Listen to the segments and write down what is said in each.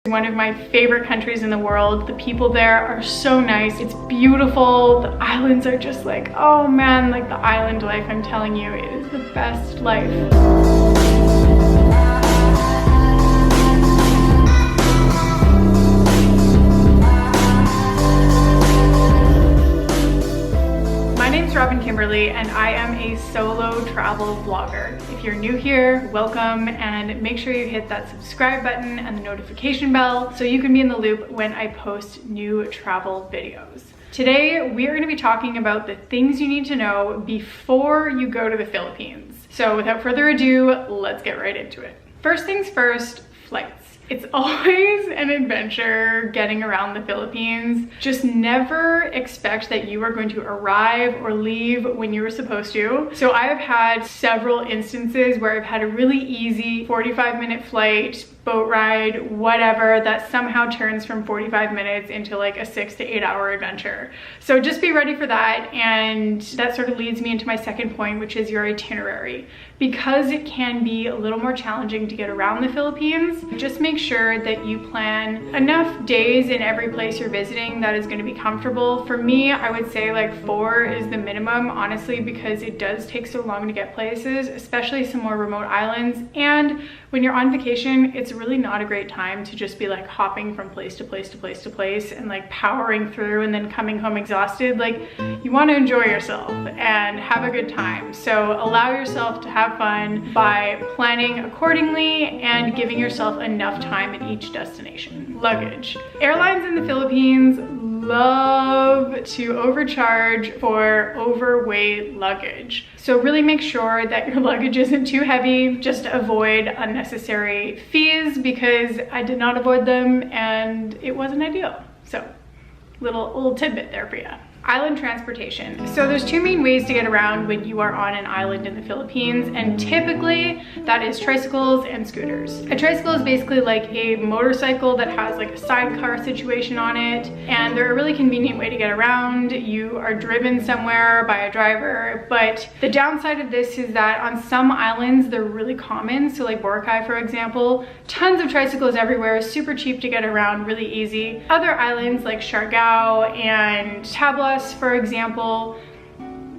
One of my favorite countries in the world. The people there are so nice. It's beautiful. The islands are just like, oh man, like the island life, I'm telling you, it is the best life. Kimberly, and I am a solo travel vlogger. If you're new here, welcome, and make sure you hit that subscribe button and the notification bell so you can be in the loop when I post new travel videos. Today, we are going to be talking about the things you need to know before you go to the Philippines. So without further ado, let's get right into it. First things first, flights. It's always an adventure getting around the Philippines. Just never expect that you are going to arrive or leave when you were supposed to. So I have had several instances where I've had a really easy 45-minute flight, boat ride, whatever, that somehow turns from 45 minutes into like a 6 to 8 hour adventure. So just be ready for that. And that sort of leads me into my second point, which is your itinerary. Because it can be a little more challenging to get around the Philippines, just make sure that you plan enough days in every place you're visiting that is going to be comfortable. For me, I would say like 4 is the minimum, honestly, because it does take so long to get places, especially some more remote islands. And when you're on vacation, it's really not a great time to just be like hopping from place to place to place to place and like powering through and then coming home exhausted. Like, you want to enjoy yourself and have a good time. So allow yourself to have fun by planning accordingly and giving yourself enough time at each destination. Luggage. Airlines in the Philippines love to overcharge for overweight luggage. So really make sure that your luggage isn't too heavy, just to avoid unnecessary fees, because I did not avoid them and it wasn't ideal. So little tidbit there for you. Island transportation. So there's 2 main ways to get around when you are on an island in the Philippines, and typically that is tricycles and scooters. A tricycle is basically like a motorcycle that has like a sidecar situation on it, and they're a really convenient way to get around. You are driven somewhere by a driver, but the downside of this is that on some islands they're really common. So like Boracay, for example, tons of tricycles everywhere, super cheap to get around, really easy. Other islands like Siargao and Tabla, for example,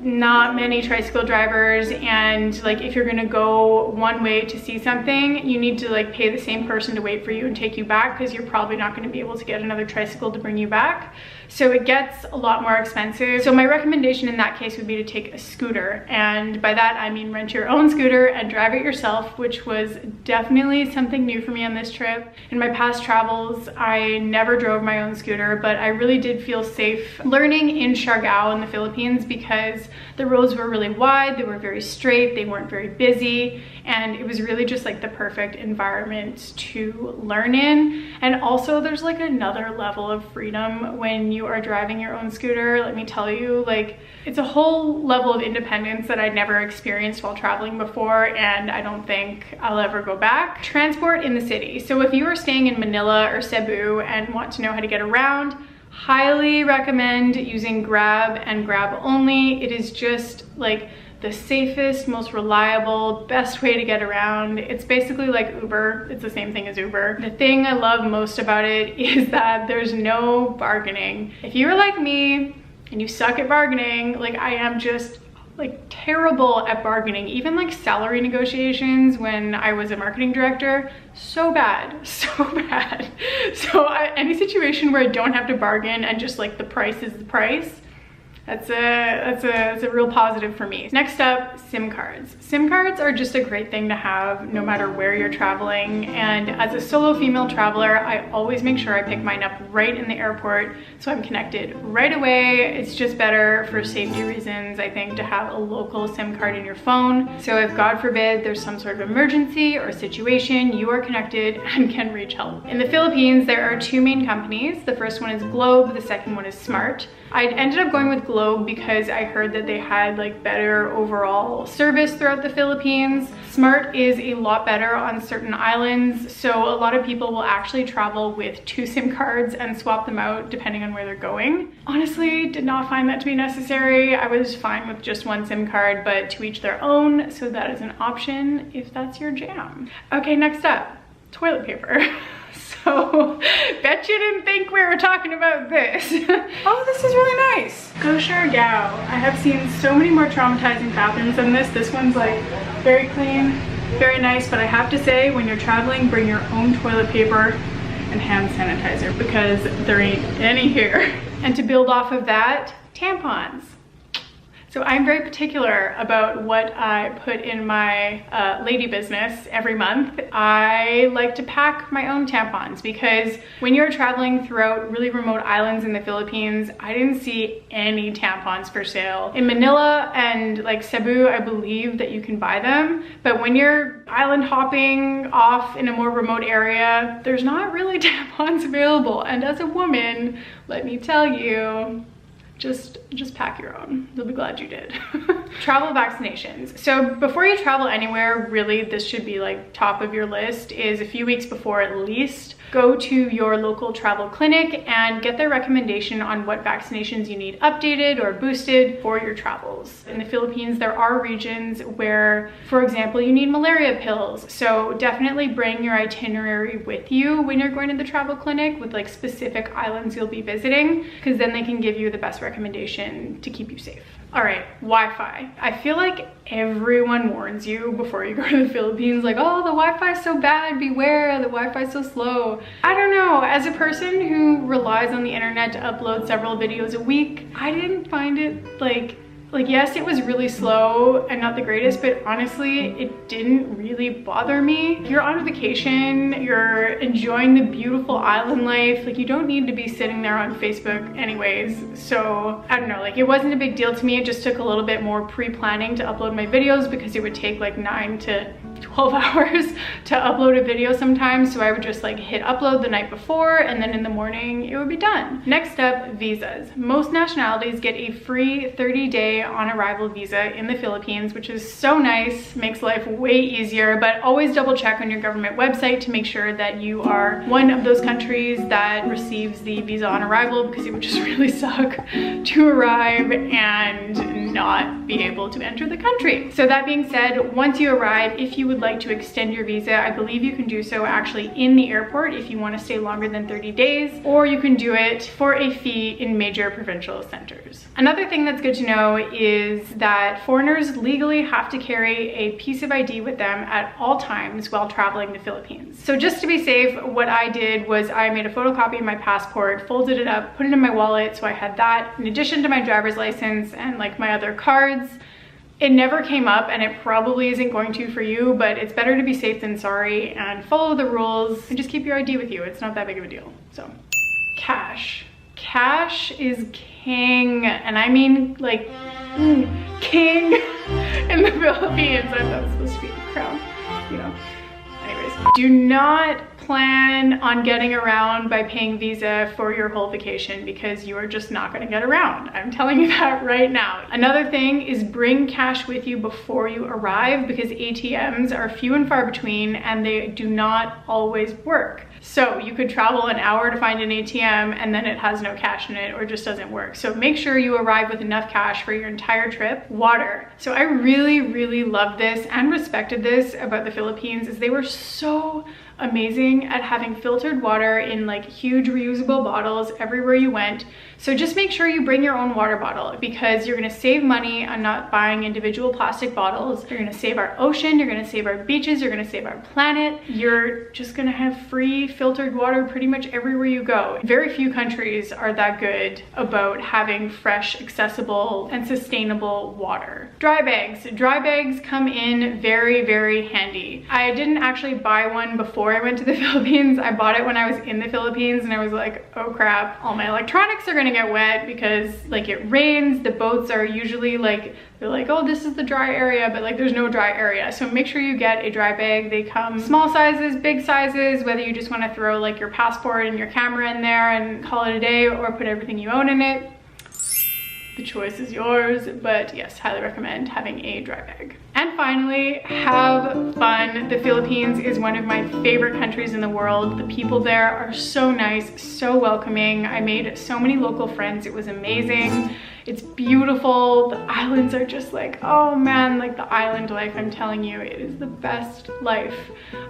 not many tricycle drivers, and like if you're gonna go one way to see something, you need to like pay the same person to wait for you and take you back, because you're probably not going to be able to get another tricycle to bring you back. So it gets a lot more expensive. So my recommendation in that case would be to take a scooter, and by that I mean rent your own scooter and drive it yourself, which was definitely something new for me on this trip. In my past travels, I never drove my own scooter, but I really did feel safe learning in Siargao in the Philippines, because the roads were really wide, they were very straight, they weren't very busy, and it was really just like the perfect environment to learn in. And also there's like another level of freedom when you are driving your own scooter. Let me tell you, like, it's a whole level of independence that I'd never experienced while traveling before, and I don't think I'll ever go back. Transport in the city. So if you are staying in Manila or Cebu and want to know how to get around, highly recommend using Grab and Grab only. It is just like the safest, most reliable, best way to get around. It's basically like Uber. It's the same thing as Uber. The thing I love most about it is that there's no bargaining. If you're like me and you suck at bargaining, like I am just like terrible at bargaining, even like salary negotiations when I was a marketing director, so bad, so bad. So any situation where I don't have to bargain and just like the price is the price, that's a real positive for me. Next up, SIM cards. SIM cards are just a great thing to have no matter where you're traveling. And as a solo female traveler, I always make sure I pick mine up right in the airport so I'm connected right away. It's just better for safety reasons, I think, to have a local SIM card in your phone. So if God forbid there's some sort of emergency or situation, you are connected and can reach help. In the Philippines, there are 2 main companies. The first one is Globe, the second one is Smart. I ended up going with Globe because I heard that they had like better overall service throughout the Philippines. Smart is a lot better on certain islands, so a lot of people will actually travel with 2 SIM cards and swap them out depending on where they're going. Honestly, did not find that to be necessary. I was fine with just 1 SIM card, but to each their own, so that is an option if that's your jam. Okay, next up, toilet paper. So bet you didn't think we were talking about this. Oh, this is really nice. Gosher Gao. I have seen so many more traumatizing bathrooms than this. This one's like very clean, very nice, but I have to say, when you're traveling, bring your own toilet paper and hand sanitizer because there ain't any here. And to build off of that, tampons. So I'm very particular about what I put in my lady business every month. I like to pack my own tampons because when you're traveling throughout really remote islands in the Philippines, I didn't see any tampons for sale. In Manila and like Cebu, I believe that you can buy them, but when you're island hopping off in a more remote area, there's not really tampons available. And as a woman, let me tell you, just pack your own. You'll be glad you did. Travel vaccinations. So before you travel anywhere, really this should be like top of your list, is a few weeks before at least, go to your local travel clinic and get their recommendation on what vaccinations you need updated or boosted for your travels. In the Philippines, there are regions where, for example, you need malaria pills. So definitely bring your itinerary with you when you're going to the travel clinic with like specific islands you'll be visiting, because then they can give you the best recommendation to keep you safe. All right, Wi-Fi. I feel like everyone warns you before you go to the Philippines, like, oh, the Wi-Fi is so bad, beware, the Wi-Fi is so slow. I don't know, as a person who relies on the internet to upload several videos a week, I didn't find it like yes, it was really slow and not the greatest, but honestly, it didn't really bother me. You're on vacation, you're enjoying the beautiful island life, like you don't need to be sitting there on Facebook anyways. So I don't know, like it wasn't a big deal to me. It just took a little bit more pre-planning to upload my videos because it would take like 9 to 12 hours to upload a video sometimes. So I would just like hit upload the night before and then in the morning it would be done. Next up, visas. Most nationalities get a free 30-day on arrival visa in the Philippines, which is so nice, makes life way easier, but always double check on your government website to make sure that you are one of those countries that receives the visa on arrival, because it would just really suck to arrive and not be able to enter the country. So that being said, once you arrive, if you would like to extend your visa, I believe you can do so actually in the airport if you want to stay longer than 30 days, or you can do it for a fee in major provincial centers. Another thing that's good to know is that foreigners legally have to carry a piece of ID with them at all times while traveling the Philippines. So just to be safe, what I did was I made a photocopy of my passport, folded it up, put it in my wallet, so I had that in addition to my driver's license and like my other cards. It never came up and it probably isn't going to for you, but it's better to be safe than sorry and follow the rules and just keep your ID with you. It's not that big of a deal. So, cash. Cash is king, and I mean like king in the Philippines. I thought it was supposed to be the crown, you know. Anyways, do not plan on getting around by paying visa for your whole vacation, because you are just not going to get around. I'm telling you that right now. Another thing is bring cash with you before you arrive, because ATMs are few and far between and they do not always work. So you could travel an hour to find an ATM and then it has no cash in it or just doesn't work. So make sure you arrive with enough cash for your entire trip. Water. So I really loved this and respected this about the Philippines, is they were so amazing at having filtered water in like huge reusable bottles everywhere you went. So just make sure you bring your own water bottle, because you're going to save money on not buying individual plastic bottles. You're going to save our ocean, you're going to save our beaches, you're going to save our planet. You're just going to have free filtered water pretty much everywhere you go. Very few countries are that good about having fresh, accessible, and sustainable water. Dry bags. Dry bags come in very handy. I didn't actually buy one before I went to the Philippines. I bought it when I was in the Philippines and I was like, oh crap, all my electronics are gonna get wet because like it rains. The boats are usually like, they're like, oh, this is the dry area, but like there's no dry area. So make sure you get a dry bag. They come small sizes, big sizes, whether you just want to throw like your passport and your camera in there and call it a day, or put everything you own in it. The choice is yours, but yes, highly recommend having a dry bag. And finally, have fun. The Philippines is one of my favorite countries in the world. The people there are so nice, so welcoming. I made so many local friends. It was amazing. It's beautiful. The islands are just like, oh man, like the island life, I'm telling you, it is the best life.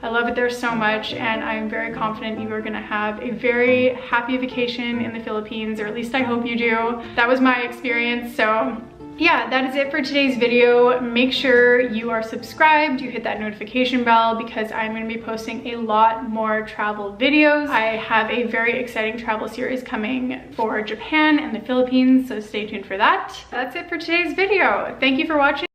I love it there so much, and I'm very confident you are gonna have a very happy vacation in the Philippines, or at least I hope you do. That was my experience, so yeah, that is it for today's video. Make sure you are subscribed, you hit that notification bell, because I'm going to be posting a lot more travel videos. I have a very exciting travel series coming for Japan and the Philippines, so stay tuned for that. That's it for today's video. Thank you for watching.